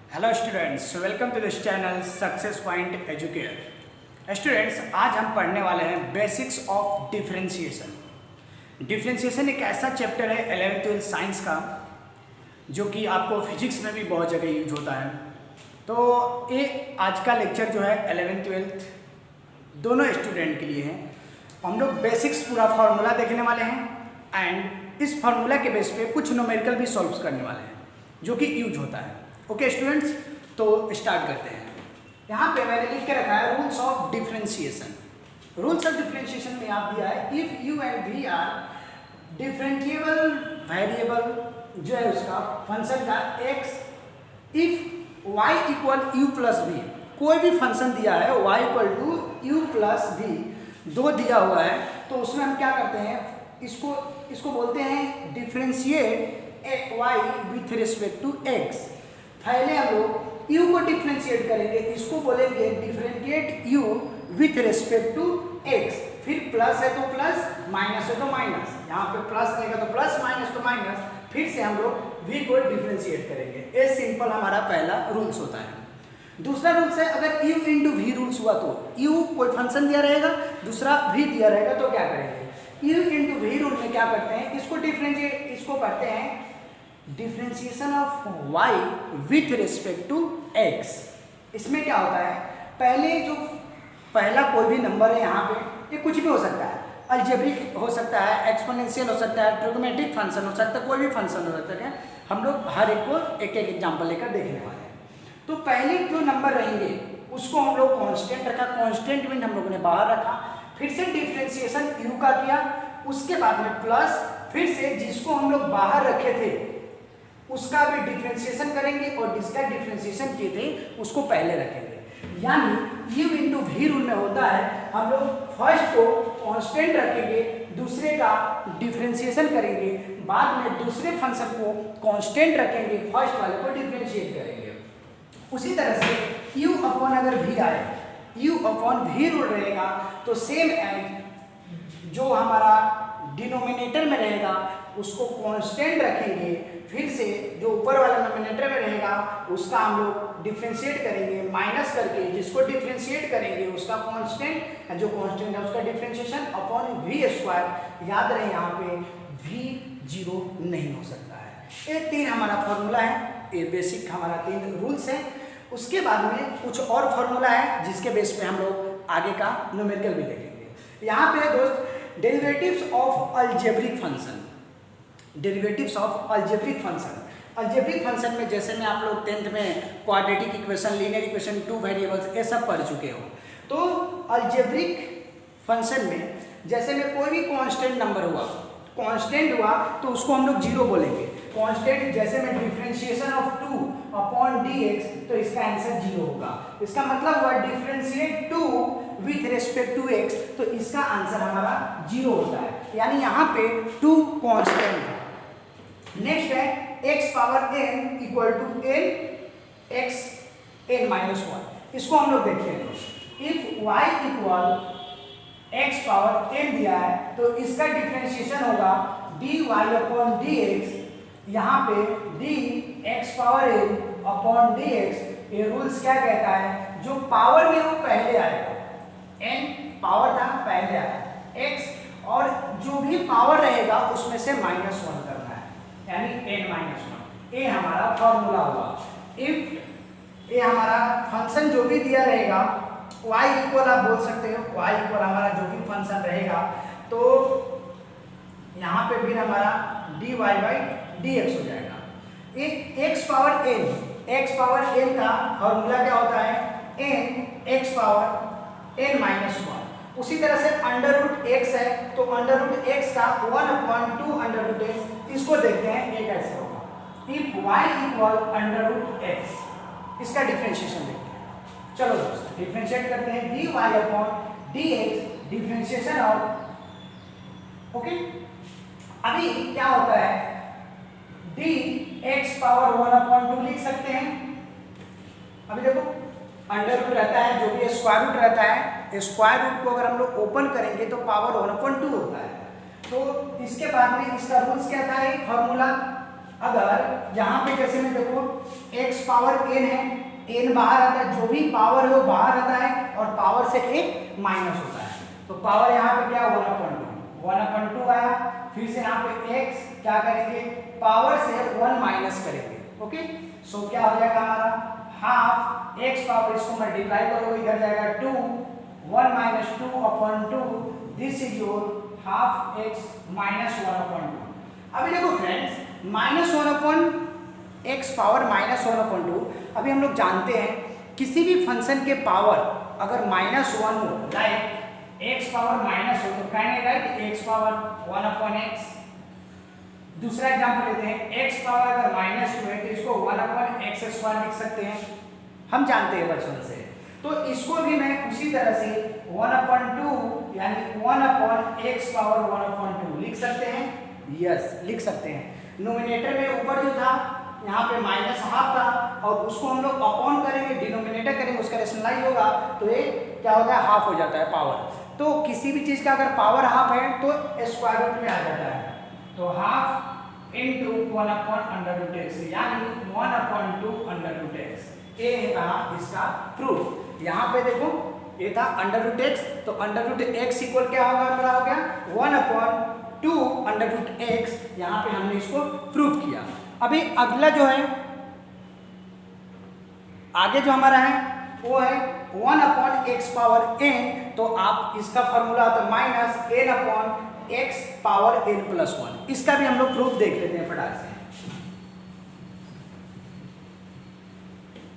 Hello students, welcome to this channel success point educator. Students, आज हम पढ़ने वाले हैं बेसिक्स ऑफ डिफरेंशिएशन। डिफरेंशिएशन एक ऐसा चैप्टर है 11th-12th साइंस का जो कि आपको फिजिक्स में भी बहुत जगह यूज होता है। तो ये आज का लेक्चर जो है 11th-12th दोनों स्टूडेंट के लिए है। हम लोग बेसिक्स पूरा फार्मूला देखने वाले हैं एंड इस फार्मूला के बेस पे कुछ न्यूमेरिकल भी सॉल्व करने वाले हैं जो कि यूज होता है। ओके स्टूडेंट्स, तो स्टार्ट करते हैं। यहाँ पे मैंने लिख के रखा है rules of differentiation. Rules of differentiation में आप दिया है if u and v are differentiable variable जो है उसका फंक्शन का x, if y equal u plus v, कोई भी फंक्शन दिया है y equal to u plus v दो दिया हुआ है, तो उसमें हम क्या करते हैं, इसको बोलते हैं differentiate y with respect to x। पहले हम लोग u को डिफरेंशिएट करेंगे, इसको बोलेंगे differentiate u with respect to x। फिर प्लस है तो प्लस, माइनस है तो माइनस, यहाँ पे प्लस रहेगा तो प्लस, माइनस तो माइनस, फिर से हम लोग v को डिफरेंशिएट करेंगे। ये सिंपल हमारा पहला रूल्स होता है। दूसरा रूल्स है अगर u इंटू v रूल्स हुआ तो u कोई फंक्शन दिया रहेगा, दूसरा v दिया रहेगा, तो क्या करेंगे, u इंटू v रूल में क्या करते हैं, इसको डिफरेंशिएट, इसको करते हैं differentiation of y with respect to x। इसमें क्या होता है, पहले जो पहला कोई भी नंबर है यहाँ पे, ये कुछ भी हो सकता है, अलजेब्रिक हो सकता है, एक्सपोनेंशियल हो सकता है, ट्रिग्नोमेट्रिक फंक्शन हो सकता है, कोई भी फंक्शन हो सकता है। हम लोग हर एक को एक एक एग्जाम्पल लेकर देखने वाले हैं। तो पहले जो नंबर रहेंगे उसको हम लोग कांस्टेंट रखा, कांस्टेंट मीन हम लोगों ने बाहर रखा, फिर से डिफरेंशिएशन u का किया, उसके बाद में प्लस, फिर से जिसको हम लोग बाहर रखे थे उसका भी डिफरेंशिएशन करेंगे और जिसका डिफरेंशिएशन किए थे उसको पहले रखेंगे। यानी u इंटू v रूल में होता है हम लोग फर्स्ट को कांस्टेंट रखेंगे, दूसरे का डिफरेंशिएशन करेंगे, बाद में दूसरे फंक्शन को कांस्टेंट रखेंगे, फर्स्ट वाले को डिफरेंशिएट करेंगे। उसी तरह से u अपॉन अगर v आए, u अपॉन v रूल रहेगा तो सेम एज जो हमारा डिनोमिनेटर में रहेगा उसको कांस्टेंट रखेंगे, फिर से जो ऊपर वाला डिनोमिनेटर में रहेगा उसका हम लोग डिफरेंशिएट करेंगे, माइनस करके जिसको डिफरेंशिएट करेंगे उसका कांस्टेंट, जो कांस्टेंट है उसका डिफरेंशिएशन अपॉन v स्क्वायर। याद रहे यहाँ पे v जीरो नहीं हो सकता है। ये तीन हमारा फॉर्मूला है, ये बेसिक हमारा तीन रूल्स है। उसके बाद में कुछ और फॉर्मूला है जिसके बेस पे हम लोग आगे का न्यूमेरिकल भी देखेंगे। यहाँ पे दोस्त derivatives of algebraic function, derivatives of algebraic function. Algebraic function में जैसे में आप लोग 10th में quadratic equation, linear equation, two variables ये सब पढ़ चुके हो। तो अलजेब्रिक फंक्शन में जैसे में कोई भी कांस्टेंट नंबर हुआ, कांस्टेंट हुआ तो उसको हम लोग जीरो बोलेंगे। कांस्टेंट जैसे में डिफरेंशिएशन ऑफ 2 अपॉन dx, तो इसका आंसर जीरो होगा। इसका मतलब हुआ differentiate 2 with respect to x, तो इसका आंसर हमारा जीरो होता है। यानी यहाँ पे 2 कांस्टेंट है। नेक्स्ट है x power n equal to n x n minus 1। इसको हम लोग देखते हैं। If y equal x power n दिया है तो इसका डिफरेंशिएशन होगा dy अपॉन dx। यहाँ पे dx power n upon dx, ये रूल्स क्या कहता है, जो पावर में वो पहले आएगा, n पावर था पहले आया x, और जो भी पावर रहेगा उसमें से माइनस 1 करना है, यानी n माइनस 1। ये हमारा फॉर्मूला हुआ। इफ ये हमारा फंक्शन जो भी दिया रहेगा y इक्वल, आप बोल सकते हो y इक्वल हमारा जो भी फंक्शन रहेगा, तो यहाँ पे फिर हमारा dy बाई dx हो जाएगा। एक x power n, x power n का फॉर्मूला क्या होता है, n x power n minus 1। उसी तरह से अंडर रूट x है तो अंडर रूट x का 1 अपॉन 2 अंडर रूट x, इसको देखते हैं ये कैसे होगा। If y equal under root x, इसका डिफरेंशिएशन देखते हैं। चलो दोस्तों डिफरेंशिएट करते हैं, dy upon dx differentiation of, okay. अभी क्या होता है, dx पावर 1 अपॉन 2 लिख सकते हैं। अभी देखो अंडर रूट रहता है, जो भी स्क्वायर रूट रहता है, स्क्वायर रूट को अगर हम लोग ओपन करेंगे तो पावर 1/2 होता है। तो इसके बाद में इसका रूल्स क्या था, एक फॉर्मूला, अगर यहाँ पे जैसे में देखो x पावर n है, n बाहर आता है, जो भी पावर है वो बाहर आता है और पावर से एक माइनस होता है। तो पावर यहाँ पे क्या 1/2 आया। फिर से यहाँ पे x क्या करेंगे, पावर से 1 माइनस करेंगे। ओके, सो क्या हो जाएगा हमारा हाफ x पावर, इसको मल्टीप्लाई करोगे इधर जाएगा 2, 1 minus 2/2, this is your half x minus 1/2। अभी देखो फ्रेंड्स, -1/x पावर -1/2, अभी हम लोग जानते हैं किसी भी फंक्शन के पावर अगर -1 हो, लाइक x पावर माइनस हो तो कहेंगे राइट x पावर 1/x। दूसरा एग्जांपल लेते हैं, x पावर अगर -2 है तो इसको 1/x² लिख सकते हैं, हम जानते हैं बचपन से। तो इसको भी मैं उसी तरह से 1/2 यानी 1/x पावर 1/2 लिख सकते हैं। यस, लिख सकते हैं। नोमिनेटर में ऊपर जो था यहाँ पे -½ था और उसको हम लोग अपॉन करेंगे, डिनोमिनेटर करेंगे, उसका रेशनलाइज होगा तो ये क्या होता है, हाफ हो जाता है पावर। तो किसी भी चीज़ का अगर पावर हाफ है तो स्क्वायर रूट में आ जाता है, तो हाफ इंटू 1/√x यानी 1/2√x। ये रहा इसका प्रूफ। यहाँ पे देखो ये था √x, तो √x इक्वल क्या होगा, बड़ा हो गया 1/2√x। यहाँ पे हमने इसको प्रूफ किया। अभी अगला जो है, आगे जो हमारा है वो है 1/x पावर n, तो आप इसका फॉर्मूला होता है -n/x पावर n+1। इसका भी हम लोग प्रूफ देख लेते हैं फटाक से।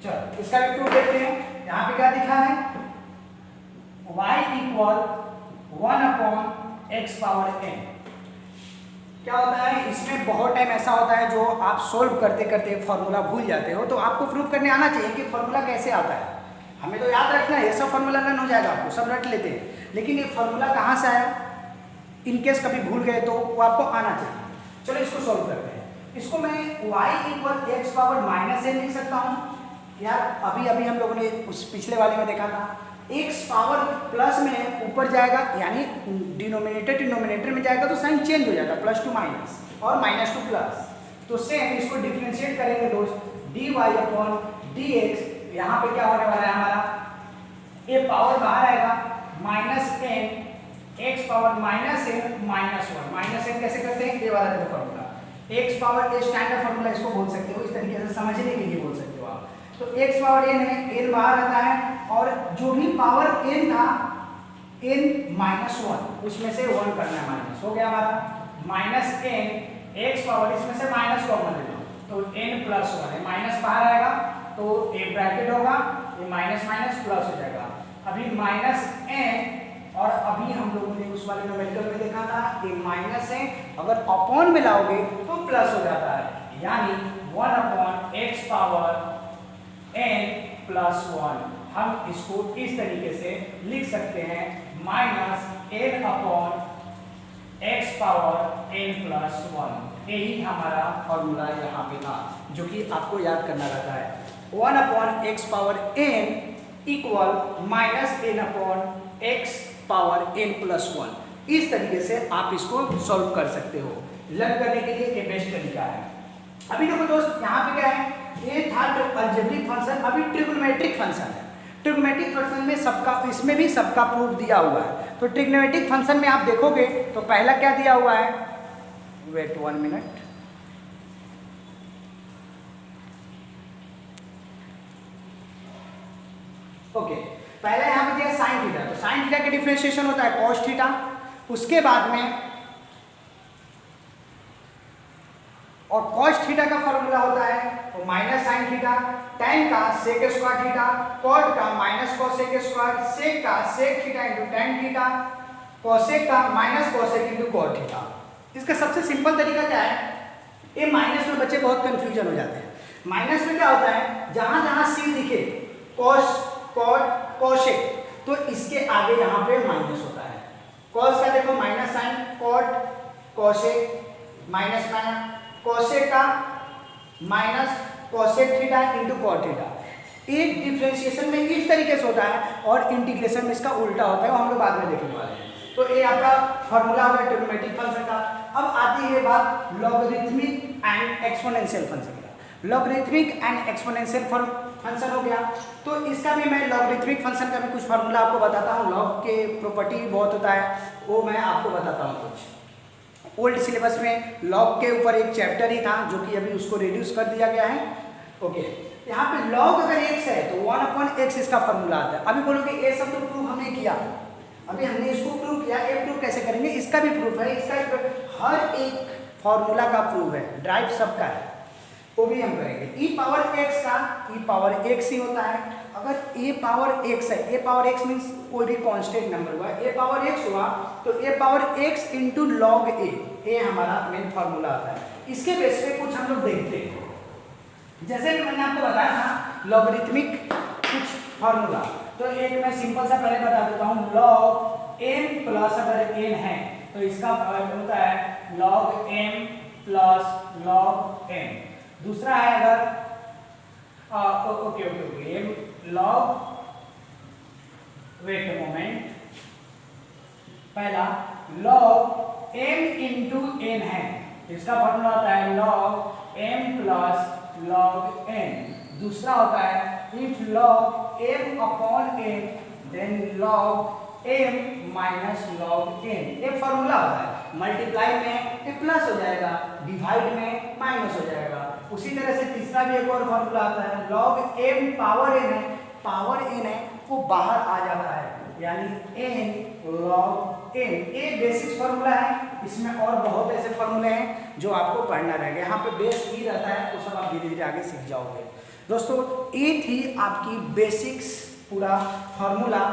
चलो इसका भी प्रूफ देखते हैं। यहाँ पे क्या दिखा है, y equal 1/x power n। क्या होता है, इसमें बहुत टाइम ऐसा होता है जो आप सोल्व करते करते फॉर्मूला भूल जाते हो, तो आपको प्रूफ करने आना चाहिए कि फॉर्मूला कैसे आता है। हमें तो याद रखना है, ये सब फॉर्मूला रन हो जाएगा, आपको सब रट लेते हैं, लेकिन ये फॉर्मूला कहाँ से आया, इनकेस कभी भूल गए तो वो आपको आना चाहिए। चलो इसको सॉल्व करते हैं। इसको मैं y equal x power -n लिख सकता हूँ। यार अभी अभी हम लोगों ने उस पिछले वाले में देखा था, x पावर प्लस में ऊपर जाएगा यानी डिनोमिनेटर में जाएगा तो साइन चेंज हो जाएगा, प्लस टू माइनस और माइनस टू प्लस। तो सेम इसको डिफरेंशिएट करेंगे दोस्त, dy/dx। यहाँ पे क्या होने वाला है हमारा, ये पावर बाहर आएगा -n x पावर -n -1 कैसे करते हैं, ये वाला देखो फॉर्मूला, x पावर ये स्टैंडर्ड फॉर्मूला इसको बोल सकते हो, इस तरीके से समझने के लिए बोल सकते हो आप। तो x पावर n है, n बाहर आता है और जो भी पावर n था n-1 उसमें से 1 करना है, माइनस हो गया हमारा -n x पावर, इसमें से माइनस कॉमन ले लो तो n+1 है, माइनस बाहर आएगा तो एक ब्रैकेट होगा, ये माइनस माइनस प्लस हो जाएगा। अभी -n और अभी हम लोगों ने उस वाले न्यूमेरिकल में देखा था ये माइनस है, अगर अपॉन में लाओगे तो प्लस हो जाता है, यानी 1/x पावर n+1। हम इसको इस तरीके से लिख सकते हैं -n/x पावर n+1। यही हमारा फॉर्मूला यहाँ पे था जो कि आपको याद करना रहता है, 1/x power n equal -n/x power n+1। इस तरीके से आप इसको सॉल्व कर सकते हो, लर्न करने के लिए ये बेस्ट तरीका है। अभी देखो दोस्त, यहाँ पे क्या है, ये था अलजेब्रिक फंक्शन, अभी ट्रिग्नोमेट्रिक फंक्शन है। ट्रिग्नोमेट्रिक फंक्शन में सबका, इसमें भी सबका प्रूफ दिया हुआ है। तो ट्रिग्नोमेट्रिक फंक्शन में आप देखोगे तो पहला क्या दिया हुआ है, वेट 1 मिनट, ओके पहले यहाँ पे दिया साइन थीटा, तो साइन थीटा का डिफरेंशिएशन होता है कॉस थीटा, उसके बाद में और कॉस थीटा का फॉर्मूला होता है तो माइनस साइन थीटा, tan का सेक स्क्वायर थीटा, कॉट का माइनस कोसेक स्क्वायर, सेक का sec theta into tan theta, cosec का minus cosec into cot theta. इसका सबसे सिंपल तरीका क्या है, ये माइनस में बच्चे बहुत कंफ्यूजन हो जाते हैं। माइनस में क्या होता है, जहां जहां सी दिखे कॉस कॉट कोसेक, तो इसके आगे यहाँ पे माइनस होता है। कॉस का देखो minus sine, cot cosec minus minus, cosec का minus cosec theta into cot theta. एक डिफरेंशिएशन में इस तरीके से होता है और इंटीग्रेशन में इसका उल्टा होता है, वो हम लोग बाद में देखने वाले हैं। तो ये आपका फॉर्मूला होगा ट्रिग्नोमेट्रिक फंक्शन का। अब आती है बात लॉगरिथमिक एंड एक्सपोनेंशियल फंक्शन का। लॉगरिथमिक एंड एक्सपोनेंशियल फंक्शन हो गया। तो इसका भी मैं लॉगरिथमिक फंक्शन का भी कुछ फार्मूला आपको बताता हूँ। लॉग के प्रॉपर्टी भी बहुत होता है, वो मैं आपको बताता हूँ कुछ। ओल्ड सिलेबस में लॉग के ऊपर एक चैप्टर ही था जो कि अभी उसको रिड्यूस कर दिया गया है। ओके, यहाँ पे लॉग अगर x है तो 1/x इसका फार्मूला आता है। अभी बोलोगे ये सब तो प्रूफ हमने किया, अभी हमने इसको प्रूव किया, ये प्रूफ कैसे करेंगे? इसका भी प्रूफ है, इसका हर एक फॉर्मूला का प्रूफ है, ड्राइव सबका है, वो भी हम करेंगे। e पावर x का e पावर x ही होता है। अगर a पावर x है, a पावर x मीन्स कोई भी कांस्टेंट नंबर हुआ, a पावर x हुआ तो a power x into log a हमारा मेन फार्मूला आता है। इसके बेस पे कुछ हम लोग देखते हैं, जैसे कि मैंने आपको बताया था लॉगरिथमिक कुछ फार्मूला। तो एक मैं सिंपल सा पहले बता देता हूँ, लॉग m प्लस अगर n है तो इसका होता है log m plus log n। दूसरा है अगर okay m log, wait a moment, पहला लॉग m इंटू n है, इसका फॉर्मूला होता है log m plus log n। दूसरा होता है if log m upon n then log m minus log n। एक फॉर्मूला होता है, मल्टीप्लाई में ये प्लस हो जाएगा, डिवाइड में माइनस हो जाएगा। उसी तरह से तीसरा भी एक और फॉर्मूला आता है, लॉग m पावर n है, पावर n है वो बाहर आ जाता है, यानी n लॉग n। एक बेसिक फॉर्मूला है, इसमें और बहुत ऐसे फॉर्मूले हैं जो आपको पढ़ना रहेगा। यहाँ पे बेस ही रहता है, वो सब आप धीरे धीरे आगे सीख जाओगे। दोस्तों ये थी आपकी बेसिक्स पूरा फार्मूला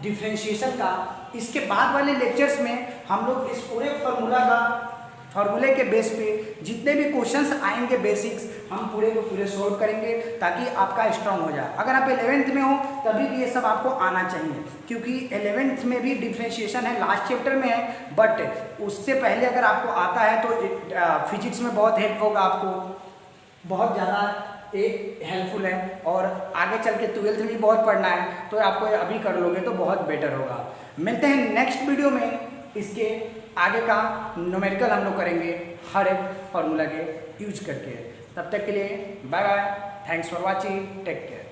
डिफरेंशिएशन का। इसके बाद वाले लेक्चर्स में हम लोग इस पूरे फार्मूले के बेस पे जितने भी क्वेश्चंस आएंगे बेसिक्स हम पूरे को पूरे सोल्व करेंगे ताकि आपका स्ट्रांग हो जाए। अगर आप 11th में हो तभी भी ये सब आपको आना चाहिए, क्योंकि 11th में भी डिफरेंशिएशन है, लास्ट चैप्टर में है, बट उससे पहले अगर आपको आता है तो फिजिक्स में बहुत हेल्प होगा, आपको बहुत ज़्यादा एक हेल्पफुल है। और आगे चल के 12th में बहुत पढ़ना है, तो आपको अभी कर लोगे तो बहुत बेटर होगा। मिलते हैं नेक्स्ट वीडियो में, इसके आगे का न्यूमेरिकल हम लोग करेंगे हर एक फार्मूला के यूज करके। तब तक के लिए bye bye, thanks for watching, take care.